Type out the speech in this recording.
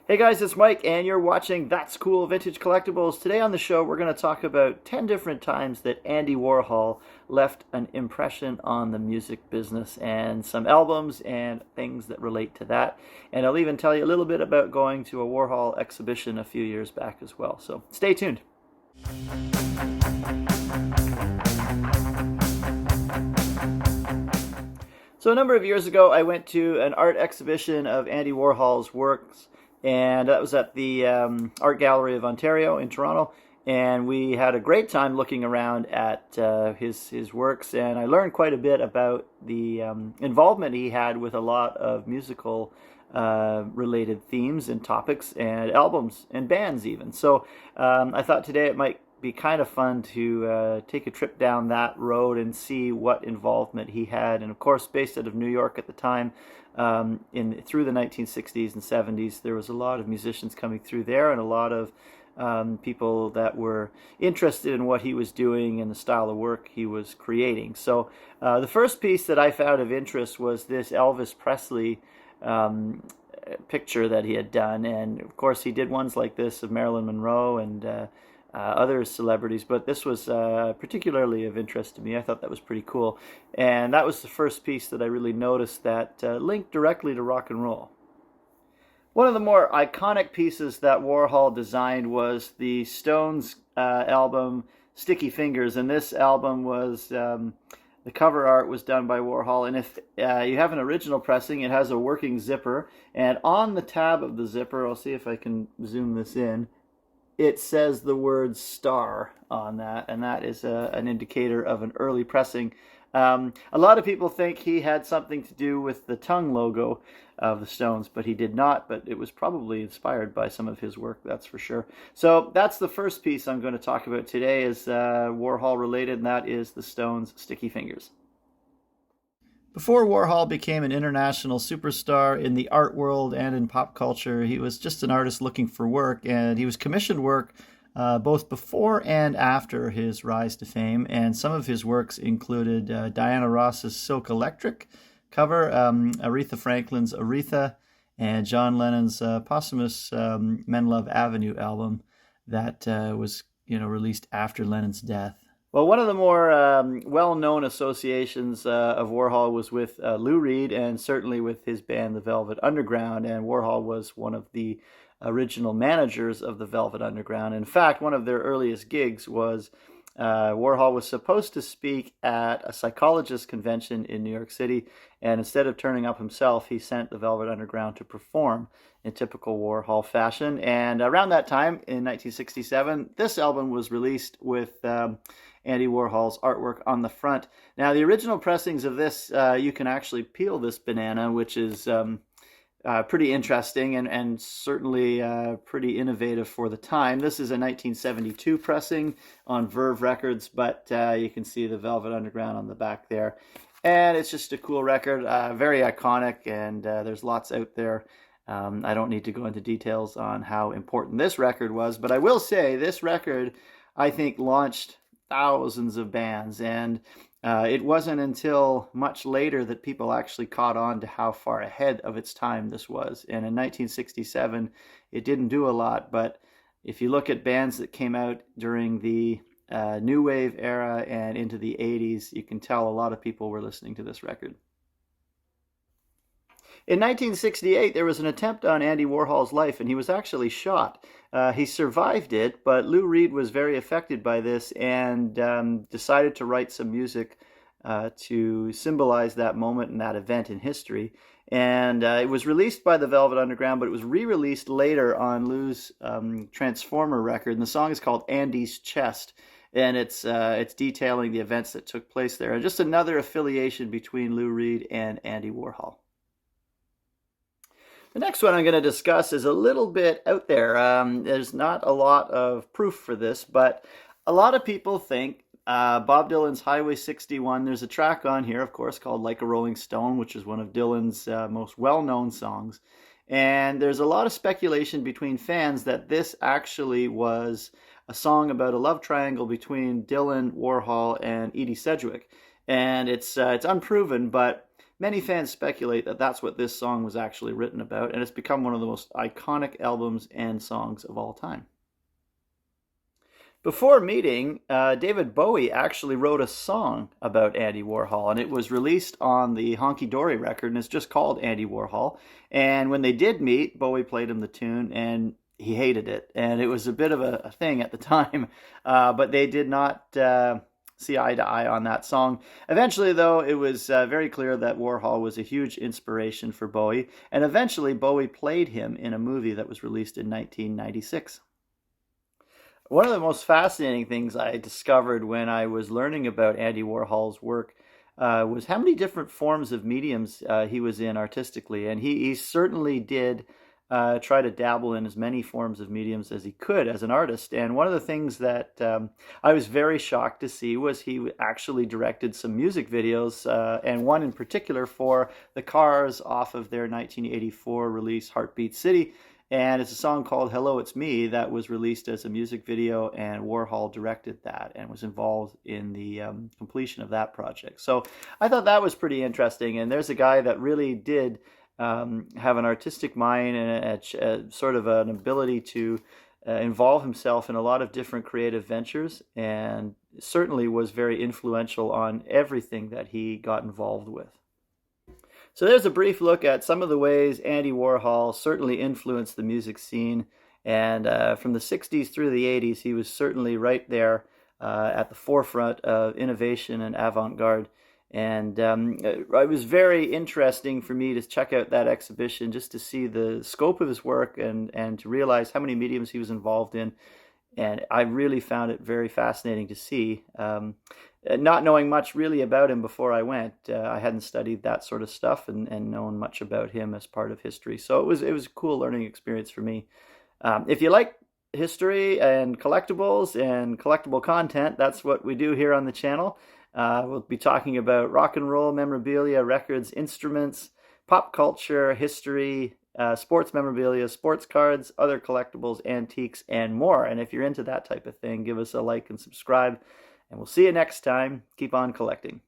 Hey guys, it's Mike, and you're watching That's Cool Vintage Collectibles. Today on the show, we're going to talk about 10 different times that Andy Warhol left an impression on the music business and some albums and things that relate to that. And I'll even tell you a little bit about going to a Warhol exhibition a few years back as well. So stay tuned. So a number of years ago, I went to an art exhibition of Andy Warhol's works, and that was at the Art Gallery of Ontario in Toronto. And we had a great time looking around at his works, and I learned quite a bit about the involvement he had with a lot of musical related themes and topics and albums and bands even. So I thought today it might be kind of fun to take a trip down that road and see what involvement he had. And of course, based out of New York at the time, through the 1960s and 70s, there was a lot of musicians coming through there and a lot of people that were interested in what he was doing and the style of work he was creating. So the first piece that I found of interest was this Elvis Presley picture that he had done. And of course, he did ones like this of Marilyn Monroe and other celebrities, but this was particularly of interest to me. I thought that was pretty cool. And that was the first piece that I really noticed that linked directly to rock and roll. One of the more iconic pieces that Warhol designed was the Stones album Sticky Fingers, and this album was the cover art was done by Warhol. And if you have an original pressing, it has a working zipper, and on the tab of the zipper, I'll see if I can zoom this in, it says the word star on that, and that is an indicator of an early pressing. A lot of people think he had something to do with the tongue logo of the Stones, but he did not, but it was probably inspired by some of his work, that's for sure. So that's the first piece I'm going to talk about today, is Warhol related, and that is the Stones' Sticky Fingers. Before Warhol became an international superstar in the art world and in pop culture, he was just an artist looking for work, and he was commissioned work both before and after his rise to fame. And some of his works included Diana Ross's Silk Electric cover, Aretha Franklin's Aretha, and John Lennon's posthumous Men Love Avenue album that was released after Lennon's death. Well, one of the more well-known associations of Warhol was with Lou Reed, and certainly with his band, the Velvet Underground. And Warhol was one of the original managers of the Velvet Underground. In fact, one of their earliest gigs was Warhol was supposed to speak at a psychologist convention in New York City, and instead of turning up himself, he sent the Velvet Underground to perform in typical Warhol fashion. And around that time, in 1967, this album was released with Andy Warhol's artwork on the front. Now, the original pressings of this, you can actually peel this banana, which is pretty interesting and certainly pretty innovative for the time. This is a 1972 pressing on Verve Records, but you can see the Velvet Underground on the back there. And it's just a cool record, very iconic, and there's lots out there. I don't need to go into details on how important this record was, but I will say this record, I think, launched thousands of bands, and it wasn't until much later that people actually caught on to how far ahead of its time this was. And in 1967, it didn't do a lot, but if you look at bands that came out during the New Wave era and into the 80s, you can tell a lot of people were listening to this record. In 1968, there was an attempt on Andy Warhol's life, and he was actually shot. He survived it, but Lou Reed was very affected by this and decided to write some music to symbolize that moment and that event in history. And it was released by the Velvet Underground, but it was re-released later on Lou's Transformer record, and the song is called Andy's Chest. And it's detailing the events that took place there. And just another affiliation between Lou Reed and Andy Warhol. The next one I'm going to discuss is a little bit out there. There's not a lot of proof for this, but a lot of people think Bob Dylan's Highway 61, there's a track on here, of course, called Like a Rolling Stone, which is one of Dylan's most well-known songs. And there's a lot of speculation between fans that this actually was a song about a love triangle between Dylan, Warhol, and Edie Sedgwick. And it's unproven, but Many fans speculate that that's what this song was actually written about, and it's become one of the most iconic albums and songs of all time. Before meeting, David Bowie actually wrote a song about Andy Warhol, and it was released on the Honky Dory record, and it's just called Andy Warhol. And when they did meet, Bowie played him the tune, and he hated it, and it was a bit of a thing at the time, but they did not see eye to eye on that song. Eventually, though, it was very clear that Warhol was a huge inspiration for Bowie, and eventually Bowie played him in a movie that was released in 1996. One of the most fascinating things I discovered when I was learning about Andy Warhol's work was how many different forms of mediums he was in artistically. And he certainly did try to dabble in as many forms of mediums as he could as an artist. And one of the things that I was very shocked to see was he actually directed some music videos, and one in particular for the Cars off of their 1984 release, Heartbeat City. And it's a song called Hello, It's Me that was released as a music video, and Warhol directed that and was involved in the completion of that project. So I thought that was pretty interesting. And there's a guy that really did have an artistic mind and a sort of an ability to involve himself in a lot of different creative ventures, and certainly was very influential on everything that he got involved with. So there's a brief look at some of the ways Andy Warhol certainly influenced the music scene. And from the 60s through the 80s, he was certainly right there at the forefront of innovation and avant-garde. And it was very interesting for me to check out that exhibition just to see the scope of his work and to realize how many mediums he was involved in. And I really found it very fascinating to see. Not knowing much really about him before I went, I hadn't studied that sort of stuff and known much about him as part of history. So it was a cool learning experience for me. If you like history and collectibles and collectible content, that's what we do here on the channel. We'll be talking about rock and roll memorabilia, records, instruments, pop culture, history, sports memorabilia, sports cards, other collectibles, antiques, and more. And if you're into that type of thing, give us a like and subscribe. And we'll see you next time. Keep on collecting.